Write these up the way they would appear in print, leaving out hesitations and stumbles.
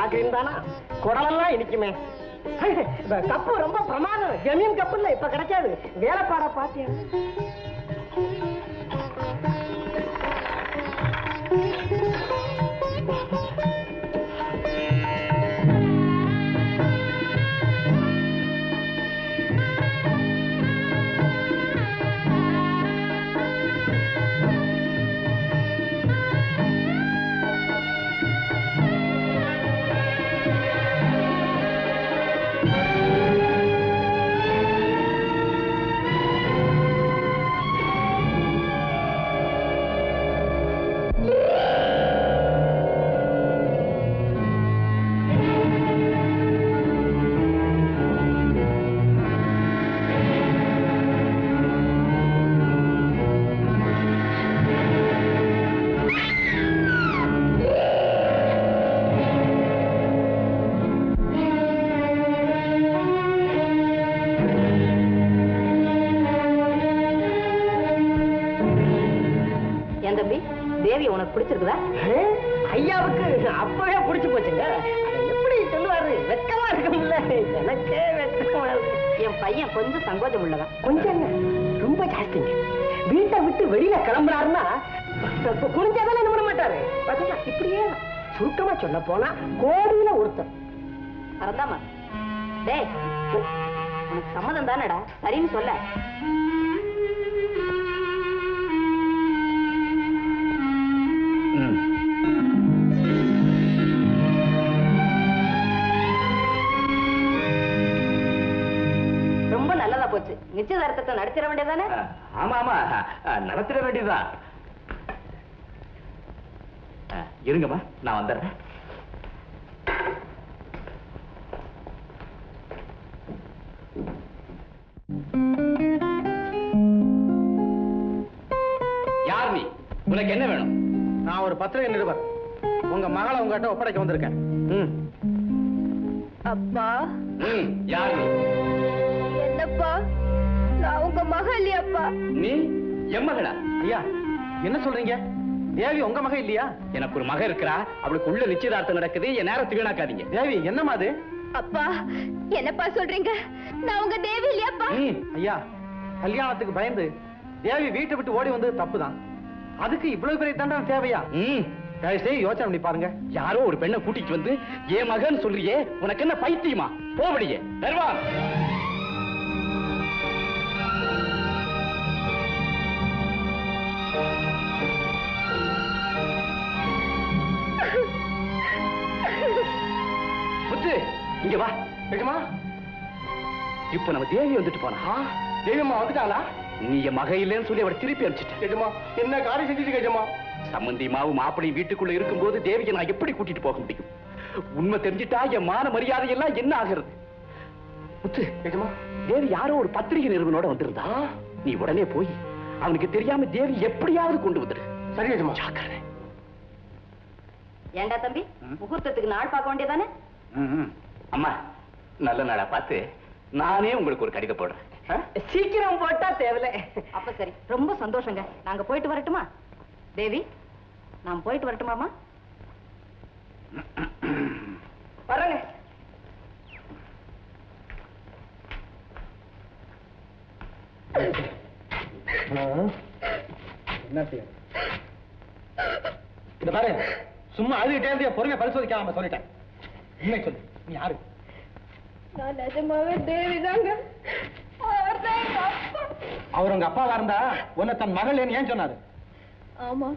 பாக்குறீங்க தானா குடலெல்லாம் இனிக்குமே. கப்பு ரொம்ப பிரமாதம். ஜமீன் கப்பு இல்ல, இப்ப கிடைக்காது. வேலைப்பாட பாத்தியா? பிடிச்சிருக்குதா? ஐயாவுக்கு அப்பவே பிடிச்சு போச்சுங்க. எப்படி சொல்லுவாரு? வெட்கமா இருக்கும்ல. எனக்கே வெட்கமா இருக்கு. என் பையன் கொஞ்சம் சங்கோஜம் உள்ளவன். கொஞ்சம் ரொம்ப ஜாஸ்திங்க. வீட்டை விட்டு வெளியில கிளம்புறாருன்னா குனிஞ்சாதானே என்ன பண்ண மாட்டாரு. பாத்தீங்களா? இப்படியே சுருக்கமா சொல்ல போனா கோடியில ஒருத்தர். அறந்தாமா டேய், உனக்கு சம்மதம் தானடா? சரின்னு சொல்ல. ரொம்ப நல்லதா போச்சு. நிச்சயதார்த்தத்தை நடத்திட வேண்டியதானே? ஆமா ஆமா, நடத்திட வேண்டியதுதான். இருங்கம்மா, நான் வந்துடுறேன். யார் நீ? உனக்கு என்ன வேணும்? நான் ஒரு பத்திரிகை நிருபர். உங்க மகளை உங்ககிட்ட ஒப்படைக்க வந்திருக்கேன். அப்பா. யார் நீ? என்னப்பா, நான் உங்க மகள் இல்லையாப்பா? நீ என் மகளா? ஐயா, என்ன சொல்றீங்க? தேவி உங்க மக இல்லையா? எனக்கு ஒரு மக இருக்கிறா. அவளுக்கு உள்ள நிச்சயதார்த்தம் நடக்குது. என் நேரத்தை வீணாக்காதீங்க. தேவி என்னமா அது? அப்பா, என்னப்பா சொல்றீங்க? நான் உங்க தேவி இல்லையாப்பா? ஐயா, கல்யாணத்துக்கு பயந்து தேவி வீட்டை விட்டு ஓடி வந்தது தப்புதான். அதுக்கு இவ்வளவு பெரிய தண்டனை தேவையா? தயவுசெய்து யோசனை பண்ணி பாருங்க. யாரோ ஒரு பெண்ணை கூட்டிட்டு வந்து என் மகன் சொல்றியே, உனக்கு என்ன பைத்தியமா? போவடியே தருவா. முத்து, இங்க வா. நிஜமா? இப்ப நம்ம தேவி வந்துட்டு போனா. தேவியம்மா வந்துட்டாளா? நீ என் மக இல்லைன்னு சொல்லி அவரை திருப்பி அனுப்பிச்சிட்ட. நிஜமா? என்ன காரியம் செஞ்சுட்டு நிஜமா? சம்பந்தியமாவும் மாப்பிளையும் வீட்டுக்குள்ள இருக்கும்போது தேவியை நான் எப்படி கூட்டிட்டு போக முடியும்? உண்மை தெரிஞ்சிட்டா என் மான மரியாதை எல்லாம் என்ன ஆகிறது? முத்து, நிஜமா? தேவி யாரோ ஒரு பத்திரிகை நிறுவனோட வந்திருந்தா. நீ உடனே போய் அவனுக்கு தெரியாம தேவி எப்படியாவது கொண்டு வந்துடு. சரி நிஜமா? ஜாக்கிரதை. ஏண்டா தம்பி, முகூர்த்தத்துக்கு நாள் பார்க்க வேண்டியதானே? அம்மா, நல்ல நாளா பார்த்து நானே உங்களுக்கு ஒரு கடிதம் போடுறேன். சீக்கிரம் போட்டா தேவையில்லை. அப்ப சரி, ரொம்ப சந்தோஷங்க. நாங்க போயிட்டு வரட்டுமா? தேவி, நான் போயிட்டு வரட்டுமாமா? வரங்க. என்ன செய்ய? இந்த பாரு, சும்மா அழுகிட்டே பொறுமையை பரிசோதிக்காம சொல்லிட்டேன். உண்மை சொல்லு, நீ யாரு? நான் நிஜமாவே தேவிதாங்க. அவர் உங்க அப்பாவா இருந்தா உன்னை தன் மகள் ஏன் சொன்னாரு? ஆமா,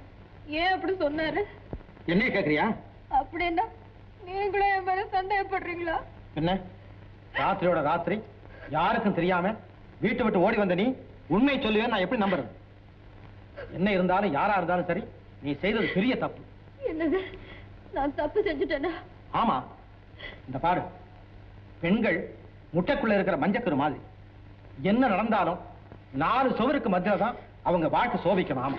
ஏன் அப்படி சொன்னாரு? என்ன கேக்குறியா? அப்படின்னா நீங்களும் என் மேல சந்தேகப்படுறீங்களா? என்ன, ராத்திரியோட ராத்திரி யாருக்கும் தெரியாம வீட்டை விட்டு ஓடி வந்த நீ உண்மை சொல்லுவேன் நான் எப்படி நம்புறது? என்ன இருந்தாலும் யாரா இருந்தாலும் சரி, நீ செய்தது பெரிய தப்பு. என்னது, நான் தப்பு செஞ்சுட்டேனா? ஆமா, இந்த பாரு, பெண்கள் முட்டைக்குள்ள இருக்கிற மஞ்சக்கரு மாதிரி. என்ன நடந்தாலும் 4 சுவருக்கு மத்தியில தான் அவங்க வாழ்க்கை சோபிக்கணும். ஆமா,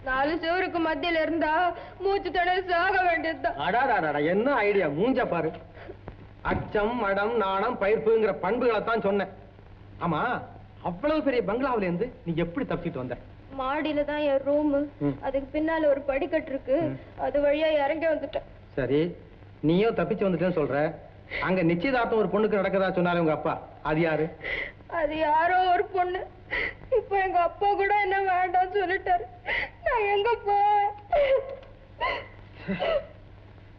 4 சுவருக்கு மத்தியில இருந்தா மூச்சு திணறி சாக வேண்டியதுதான். அடாடாடா, என்ன ஐடியா! மூஞ்ச பாரு. அச்சம், மடம், நாணம், பயிர்ப்புங்கிற பண்புகளை தான் சொன்னேன். ஆமா, அவ்வளவு பெரிய பங்களாவில இருந்து நீ எப்படி தப்பிட்டு வந்த? மாடியில தான் என் ரூம். அதுக்கு பின்னால ஒரு படிக்கட்டு இருக்கு. அது வழியா இறங்கி வந்துட்டேன். சரி, நீயும் தப்பிச்சு வந்துட்டேன்னு சொல்ற. அங்க நிச்சயதார்த்தம் ஒரு பொண்ணுக்கு நடக்கிறதா சொன்னாரு உங்க அப்பா. அது யாரு? அது யாரோ ஒரு பொண்ணு. இப்ப எங்க அப்பா கூட என்ன வேண்டாம் சொல்லிட்டாரு. நான் எங்க போவேன்?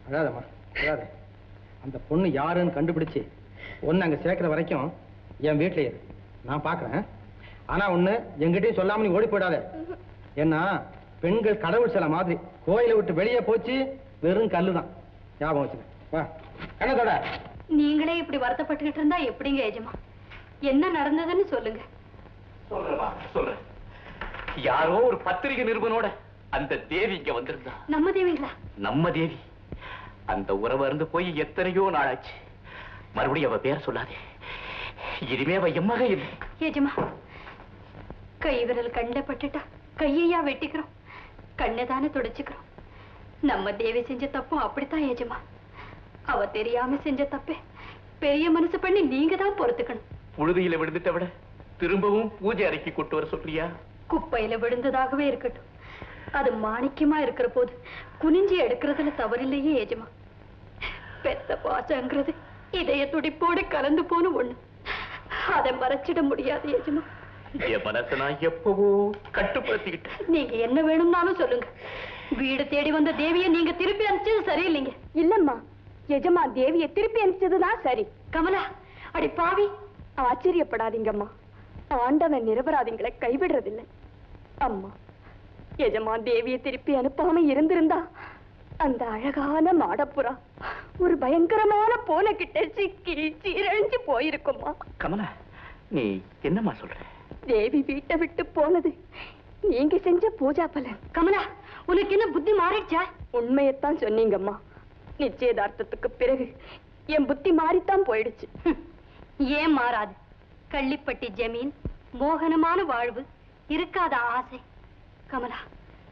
அழாதம்மா, அழாத. அந்த பொண்ணு யாருன்னு கண்டுபிடிச்சு ஒன்னு அங்க சேர்க்கிற வரைக்கும் என் வீட்டுல இரு, நான் பாக்குறேன். ஆனா ஒண்ணு, எங்கிட்டயும் சொல்லாம நீ ஓடி போயிடாத. ஏன்னா பெண்கள் கடவுள் சில மாதிரி, கோயிலை விட்டு வெளியே போச்சு வெறும் கல்லுதான். ஞாபகம் வச்சுக்க. வா கண்ணத்தோட. நீங்களே இப்படி வருத்தப்பட்டுக்கிட்டு இருந்தா எப்படிங்க எஜமா? என்ன நடந்ததுன்னு சொல்லுங்க. சொல்றேன். யாரோ ஒரு பத்திரிகை நிருபனோட அந்த தேவி இங்க வந்திருந்தா. நம்ம தேவிங்களா? நம்ம தேவி. அந்த உறவு இருந்து போய் எத்தனையோ நாளாச்சு. மறுபடியும் அவ பேர் சொல்லாதே. இனிமே அவ எம்மக இல்லை. ஏஜமா, கை விரல் கண்ட பட்டுட்டா கையையா வெட்டிக்கிறோம், கண்ணதானே துடைச்சுக்கிறோம். நம்ம தேவி செஞ்ச தப்பும் அப்படித்தான் ஏஜமா. அவ தெரியாம செஞ்ச தப்பே பெரிய மனசு பண்ணி நீங்க தான் பொறுத்துக்கணும். புழுதியில விழுந்துட்ட விட திரும்பவும் பூஜை அறைக்கு கொண்டு வர சொல்றியா? குப்பையில விழுந்ததாகவே இருக்கட்டும், அது மாணிக்கமா இருக்கிற போது குனிஞ்சி எடுக்கிறதுல தவறில்லையே ஏஜமா. பெத்த பாசங்கிறது இதய துடிப்போடு கலந்து போன ஒண்ணு, அதை மறைச்சிட முடியாது ஏஜமா. என் மனசை நான் எப்பவோ கட்டுப்படுத்திக்கிட்டேன். நீங்க என்ன வேணும்னாலும் சொல்லுங்க. வீடு தேடி வந்த தேவியை நீங்க திருப்பி அனுப்பிச்சது சரியில்லைங்க. இல்லம்மா, எஜமா தேவியை திருப்பி அனுப்பிச்சதுதான் சரி. கமலா, அடி பாவி, ஆச்சரியப்படாதீங்கம்மா. ஆண்டவன் நிரபராதிகளை கைவிடுறதில்லை. அம்மா, எஜமா தேவியை திருப்பி அனுப்பாம இருந்திருந்தா அந்த அழகான மாடப்புறா ஒரு பயங்கரமான போன கிட்ட சிக்கி சீரழிஞ்சு போயிருக்குமா. கமலா, நீ என்னம்மா சொல்ற? தேவி வீட்டை விட்டு போனது நீங்க செஞ்ச பூஜா பலன். கமலா, உனக்கு என்ன புத்தி மாறிடுச்சா? உண்மையத்தான் சொன்னீங்கம்மா. நிச்சயதார்த்தத்துக்கு பிறகு என் புத்தி மாறித்தான் போயிடுச்சு. ஏன் மாறாது? கள்ளிப்பட்டி ஜமீன், மோகனமான வாழ்வு, இருக்காத ஆசை. கமலா,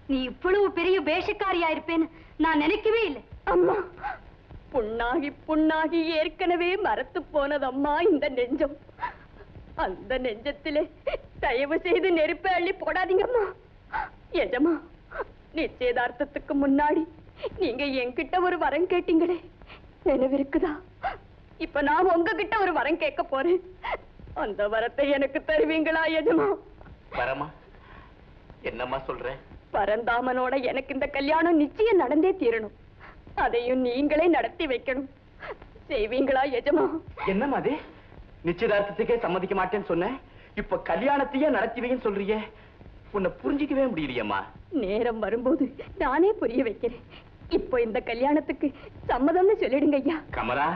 நீ இவ்வளவு பெரிய வேஷக்காரியா இருப்பேன்னு நான் நினைக்கவே இல்லை. அம்மா, புண்ணாகி புண்ணாகி ஏற்கனவே மரத்து போனதம்மா இந்த நெஞ்சம். அந்த நெஞ்சத்திலே தயவு செய்து நெருப்பை அள்ளி போடாதீங்கம்மா. எஜமா, நிச்சயதார்த்தத்துக்கு முன்னாடி நீங்க என்கிட்ட ஒரு வரம் கேட்டீங்களே, நினைவிருக்குதா? இப்ப நான் உங்ககிட்ட ஒரு வரம் கேட்க போறேன். அந்த வரத்தை எனக்கு தருவீங்களா எஜமா? வரமா? என்னம்மா சொல்ற? பரந்தாமனோட எனக்கு இந்த கல்யாணம் நிச்சயம் நடந்தே தீரணும். அதையும் நீங்களே நடத்தி வைக்கணும். செய்வீங்களா எஜமா? என்னம்மா அது? நிச்சயதார்த்தத்துக்கே சம்மதிக்க மாட்டேன்னு சொன்னேன், இப்ப கல்யாணத்தையே நடத்திவைன்னு சொல்றியே. உன்னை புரிஞ்சிக்கவே முடியலையம்மா. நேரம் வரும்போது நானே புரிய வைக்கிறேன். இப்போ இந்த கல்யாணத்துக்கு சம்மதம்னு சொல்லிடுங்க ஐயா. கமலா,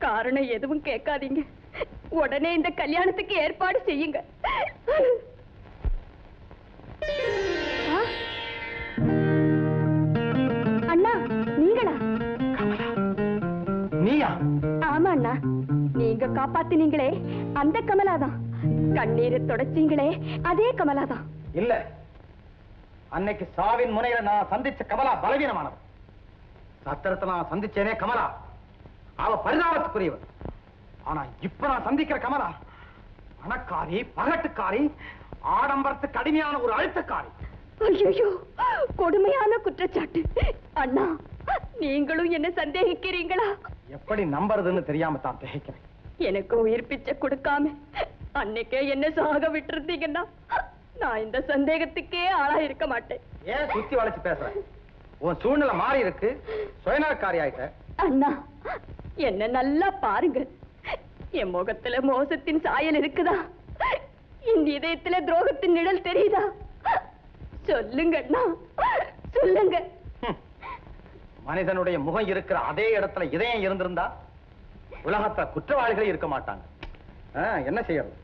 காரணம் எதுவும் கேட்காதீங்க. உடனே இந்த கல்யாணத்துக்கு ஏற்பாடு செய்யுங்க. அண்ணா, நீங்களா? நீயா? ஆமா அண்ணா, நீங்க காப்பாத்தினீங்களே அந்த கமலாதான். கண்ணீரை தொடச்சீங்களே அதே கமலாதான். இல்ல, அன்னைக்கு சாவின் முனையில நான் சந்திச்ச கமலா பலவீனமானவன். சத்திரத்தை நான் சந்திச்சேனே கமலா, அவ பரிதாபத்துக்குரியவன். ஆனா இப்ப நான் சந்திக்கிற கமலா பணக்காரி, பகட்டுக்காரி, ஆடம்பரத்துக்கு அடிமையான ஒரு அழுத்தக்காரி. ஐயோ, கொடுமையான குற்றச்சாட்டு. அண்ணா, நீங்களும் என்ன சந்தேகிக்கிறீங்களா? எப்படி நம்புறதுன்னு தெரியாம தான் திகைக்கிறேன். எனக்கு உயிர் பிச்சை கொடுக்காம அன்னைக்கே என்ன சாக விட்டுருந்தீங்கன்னா நான் இந்த சந்தேகத்துக்கே ஆளா இருக்க மாட்டேன். ஏன் சுத்தி வளைச்சு பேசுற? உன் சூழ்நிலை மாறி இருக்கு, சுயநலக்காரி ஆயிட்ட. அண்ணா, என்ன நல்லா பாருங்க. என் முகத்துல மோசத்தின் சாயல் இருக்குதா? என் இதயத்துல துரோகத்தின் நிழல் தெரியுதா? சொல்லுங்க அண்ணா, சொல்லுங்க. மனிதனுடைய முகம் இருக்கிற அதே இடத்துல இதயம் இருந்திருந்தா உலகத்துல குற்றவாளிகளே இருக்க மாட்டாங்க. என்ன செய்யறது?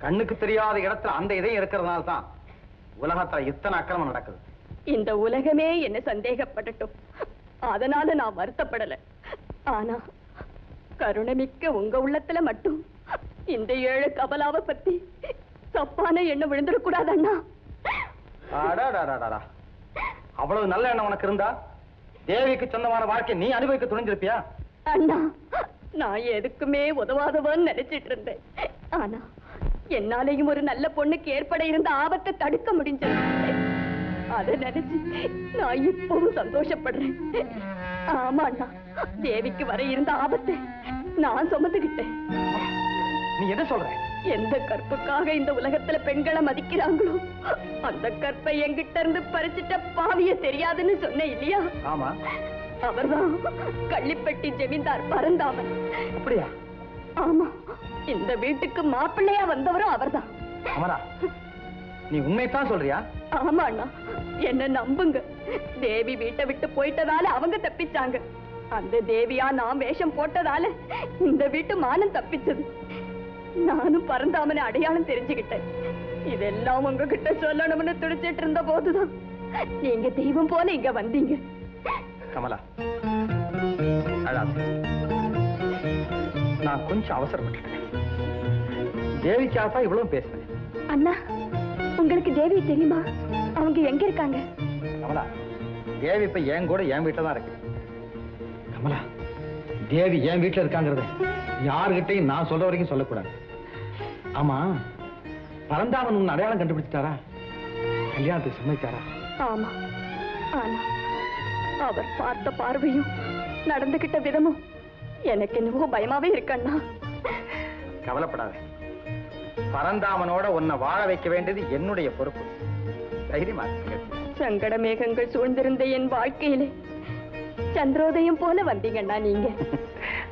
கண்ணுக்கு தெரியாத இடத்துல அந்த இதயம் இருக்கிறதுனால தான் உலகத்துல இத்தனை அக்கிரமம் நடக்குது. இந்த உலகமே என்ன சந்தேகப்படட்டும், அதனால நான் வருத்தப்படல. ஆனா கருணைமிக்க உங்க உள்ளத்துல மட்டும் இந்த ஏழு கமலாவை பத்தி தப்பான எண்ணம் விழுந்துடக்கூடாது அண்ணா. அவ்வளவு நல்ல எண்ணம் உனக்கு இருந்தா தேவிக்கு சொந்தமான வாழ்க்கை நீ அனுபவிக்க துணிஞ்சிருப்பியா? அண்ணா, நான் எதுக்குமே உதவாதவன்னு நினைச்சிட்டு இருந்தேன். ஆனா என்னாலையும் ஒரு நல்ல பொண்ணுக்கு ஏற்பட இருந்த ஆபத்தை தடுக்க முடிஞ்சது. அதை நினைச்சு நான் இப்பவும் சந்தோஷப்படுறேன். ஆமாண்ணா, தேவிக்கு வர இருந்த ஆபத்தை நான் சுமந்துகிட்டேன். நீ எதை சொல்ற? எந்த கற்புக்காக இந்த உலகத்துல பெண்களை மதிக்கிறாங்களோ அந்த கற்பை என்கிட்ட இருந்து பறிச்சிட்ட பாவிய தெரியாதுன்னு சொன்னேன் இல்லையா? ஆமா. அவர்தான் கள்ளிப்பட்டி ஜமீன்தார் பரந்தாமன். அப்படியா? ஆமா, இந்த வீட்டுக்கு மாப்பிள்ளையா வந்தவரும் அவர்தான். அமரா, நீ உண்மையத்தான் சொல்றியா? ஆமா அண்ணா, என்ன நம்புங்க. தேவி வீட்டை விட்டு போயிட்டதால அவங்க தப்பிச்சாங்க. அந்த தேவியா நான் வேஷம் போட்டதால இந்த வீட்டு மானம் தப்பிச்சது. நானும் பரந்தாமனை அடையாளம் தெரிஞ்சுக்கிட்டேன். இதெல்லாம் உங்ககிட்ட சொல்லணும்னு துடிச்சிட்டு இருந்த போதுதான் நீங்க தெய்வம் போல இங்க வந்தீங்க. கமலா, அழாத. நான் கொஞ்சம் அவசரப்பட்டுட்டேன். தேவிக்காக இவ்வளவு பேசுறேன். அண்ணா, உங்களுக்கு தேவி தெரியுமா? அவங்க எங்க இருக்காங்க? கமலா, தேவி இப்ப என் கூட என் வீட்டுல தான் இருக்கு. கமலா, தேவி என் வீட்டுல இருக்காங்கிறத யாருகிட்டையும் நான் சொல்ற வரைக்கும் சொல்லக்கூடாது. ஆமா, பரந்தாமன் உன் அடையாளம் கண்டுபிடிச்சிட்டாரா? கல்யாணத்துக்கு சம்மதிச்சாரா? ஆமா, ஆனா அவர் பார்த்த பார்வையும் நடந்துகிட்ட விதமும் எனக்கு என்னவோ பயமாவே இருக்கண்ணா. கவலைப்படாத. பரந்தாமனோட உன்னை வாழ வைக்க வேண்டியது என்னுடைய பொறுப்பு. தைரியமா இருங்க. சங்கட மேகங்கள் சூழ்ந்திருந்த என் வாழ்க்கையிலே சந்திரோதயம் போல வந்தீங்கண்ணா நீங்க.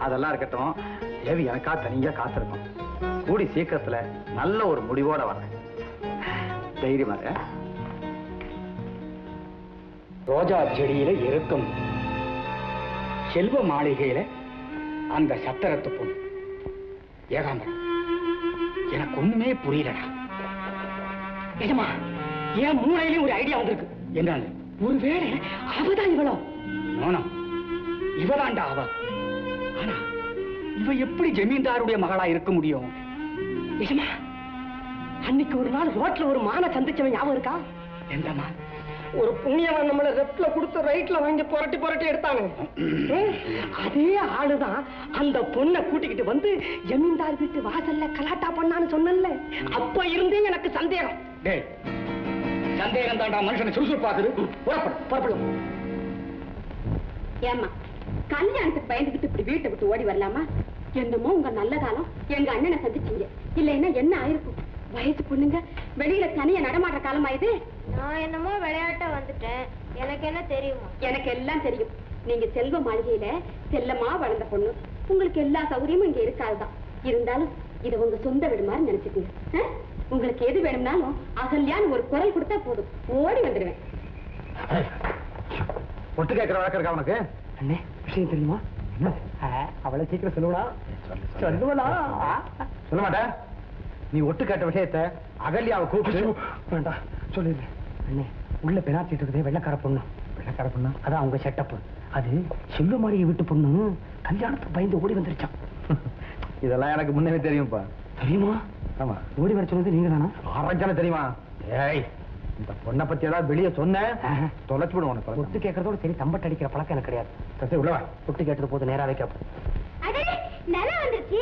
அதெல்லாம் இருக்கட்டும். தேவி எனக்கா தனியா காத்திருக்கும். கூடி சீக்கிரத்துல நல்ல ஒரு முடிவோட வரேன். தைரியமா இருங்க. ரோஜா செடியில இருக்கும் செல்வ மாளிகையில அந்த சத்திரத்து பொண்ணு ஏகாம்பரம். எனக்கு ஒண்ணுமே புரியலடா. நிஜமா என் மூளையிலும் ஒரு ஐடியா வந்திருக்கு. என்னன்னு? ஒருவேளை அவதான் இவளோ? நோனம், இவதாண்டா அவ. ஆனா இவ எப்படி ஜமீன்தாருடைய மகளா இருக்க முடியும்? நிஜமா அன்னைக்கு ஒரு நாள் ரோட்ல ஒரு மானை சந்திச்சவன் ஞாபகம் இருக்கா? எந்தமா? ஒரு புண்ணியவன் நம்மள லெப்ட்ல கொடுத்து ரைட்ல வாங்கி புரட்டி புரட்டி எடுத்தாங்க. அதே ஆளுதான் அந்த பொண்ணை கூட்டிக்கிட்டு வந்து ஜமீன்தார் வீட்டு வாசல்ல கலாட்டா பண்ணான்னு சொன்னல. அப்ப இருந்தே எனக்கு சந்தேகம். சந்தேகம் தாண்டா மனுஷனை சுறுசுறுப்பாக்குது. புறப்படும். ஏமா கல்யாணத்துக்கு பயந்துகிட்டு இப்படி வீட்டை விட்டு ஓடி வரலாமா? என்னமோ உங்க நல்ல காலம் எங்க அண்ணனை சந்திச்சீங்க. இல்லைன்னா என்ன ஆயிருக்கும்? வயசு பொண்ணுங்க வெளியில தனியா நடமாடுற காலமா இது? நான் என்னமோ விளையாட்ட வந்துட்டேன். எனக்கு என்ன தெரியுமா? எனக்கு எல்லாம் தெரியும். நீங்க செல்வ மாளிகையில செல்லமா வளர்ந்த பொண்ணு. உங்களுக்கு எல்லா சௌகரியமும் இங்க இருக்காதுதான். இருந்தாலும் இதை உங்க சொந்த வீடு மாதிரி நினைச்சுக்கீங்க. உங்களுக்கு எது வேணும்னாலும் அகல்யான்னு ஒரு குரல் கொடுத்தா போதும், ஓடி வந்துடுவேன். ஒட்டு கேட்கிற வழக்கம் இருக்கா உனக்கு? அண்ணே, விஷயம் தெரியுமா? அவளை சீக்கிரம் சொல்லுவா. சொல்லுவா? சொல்ல மாட்டேன். நீ ஒட்டு கேட்ட விஷயத்த அகல்யாவை கூப்பிட்டு. வேண்டாம், சொல்லிடு. அண்ணே, உள்ள பெனாத்திட்டு இருக்குதே வெள்ளக்கார பொண்ணு. வெள்ளக்கார பொண்ணு அதான் அவங்க செட்டப். அது செல்வ மாளிகை வீட்டு பொண்ணு. கல்யாணத்துக்கு பயந்து ஓடி வந்துருச்சான். இதெல்லாம் எனக்கு முன்னே தெரியும்பா. தெரியுமா? ஆமா. ஓடி வர சொன்னது நீங்க தானா? ஆரஞ்சான தெரியுமா? ஏய், இந்த பொண்ணை பத்தி ஏதாவது வெளியே சொன்ன தொலைச்சு விடும் உனக்கு. ஒட்டு கேட்கறதோட சரி, தம்பட்டு அடிக்கிற பழக்கம் எனக்கு கிடையாது. சரி, உள்ளவா. ஒட்டு கேட்டது போது நேரா வைக்க. நல்லா வந்துருச்சு.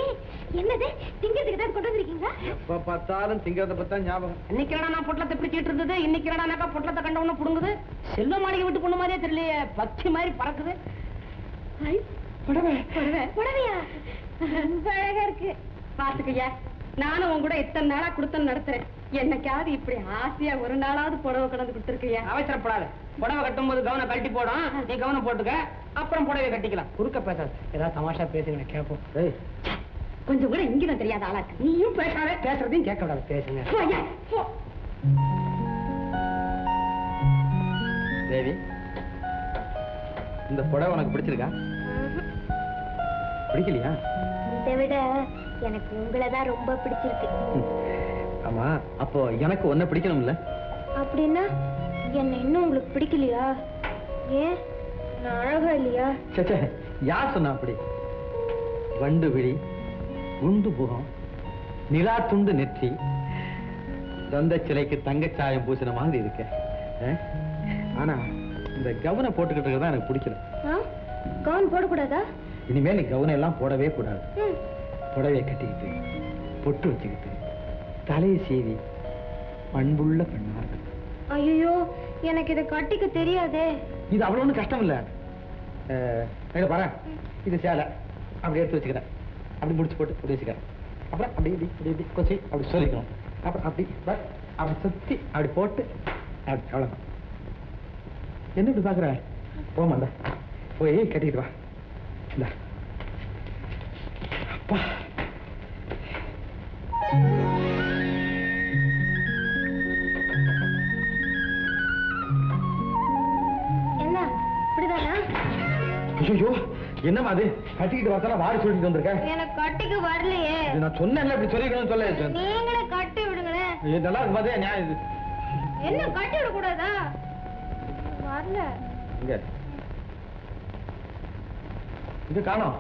என்னது திங்கிறதுக்கு தான் கொண்டு வந்திருக்கீங்க? எப்ப பார்த்தாலும் திங்கிறத பத்தா ஞாபகம். இன்னைக்கு நான் பொட்டலத்தை பிடிச்சிட்டு இருந்தது. இன்னைக்கு என்னடா பொட்டலத்தை கண்ட ஒண்ணு புடுங்குது. செல்வ மாளிகை விட்டு பொண்ணு மாதிரியே தெரியலையே, பக்தி மாதிரி பறக்குது. புடவையா? அழகா இருக்கு. பாத்துக்கையா, நானும் உன் கூட இத்தனை நாளா குடுத்தம் நடத்துறேன். என்னைக்காவது இப்படி ஆசையா ஒரு நாளாவது புடவை கொண்டாந்து கொடுத்துருக்கியா? அவசரப்படாத. புடவை கட்டும் போது கவனம் கழட்டி போடும். நீ கவனம் போட்டுக்க, அப்புறம் புடவை கட்டிக்கலாம். குறுக்க பேசாது. ஏதாவது தமாஷா பேசுங்க, கேட்போம். கொஞ்சம் கூட இங்கிதான் தெரியாத ஆளாக்கு. நீயும் பேசாத, பேசுறதையும் கேட்க விடாது. பேசுங்க. தேவி, இந்த புடவை உனக்கு பிடிச்சிருக்கா? பிடிக்கலையா? இதை விட எனக்கு உங்களை தான் ரொம்ப பிடிச்சிருக்கு. ஆமா, அப்போ எனக்கு ஒன்ன பிடிக்கணும்ல? அப்படின்னா என்ன இன்னும் உங்களுக்கு பிடிக்கலையா? ஏன், நான் அழகா இல்லையா? சே, யார் சொன்னா அப்படி? வண்டு விழி, குண்டு புகம், நிலா துண்டு நெற்றி, தந்த சிலைக்கு தங்கச்சாயம் பூசின மாதிரி இருக்க. ஆனா இந்த கவுனை போட்டுக்கிட்டு இருக்கதான் எனக்கு பிடிக்கல. கவுன் போடக்கூடாதா? இனிமேல் நீ கவுனை எல்லாம் போடவே கூடாது. புடவையை கட்டிக்கிட்டு, பொட்டு வச்சுக்கிட்டு, தலையை சீவி, பண்புள்ள பெண்ணா இருக்கு. ஐயோ, எனக்கு இதை கட்டிக்க தெரியாதே. இது அவ்வளவு ஒன்றும் கஷ்டம் இல்ல. பாரு, இது சேலை அப்படி எடுத்து வச்சுக்கிறேன், அப்படி முடிச்சு போட்டு அப்படி வச்சுக்கிறேன். அப்புறம் அப்படி இப்படி இப்படி இப்படி கொஞ்சம் அப்படி சொல்லிக்கணும். அப்புறம் அப்படி அப்படி சுத்தி அப்படி போட்டு அப்படி அவ்வளவுதான். என்ன இப்படி பாக்குற? போமாண்டா, போய் கட்டிக்கிட்டு வா. இந்த அப்பா என்ன இப்படிதானா? ஐயோ, என்னமா அது? கட்டிக்கிட்டு வரத்தால வாரி சொல்லிட்டு வந்திருக்க. எனக்கு கட்டிக்க வரலையே. நான் சொன்னேன்ல இப்படி சொல்லிக்கணும்னு சொல்ல. நீங்களே கட்டி விடுங்களேன். நல்லா இருக்கு பாத்தே. நியாயம் இது. என்ன கட்டி விட கூடாதா? வரல. இங்க இது காணோம்.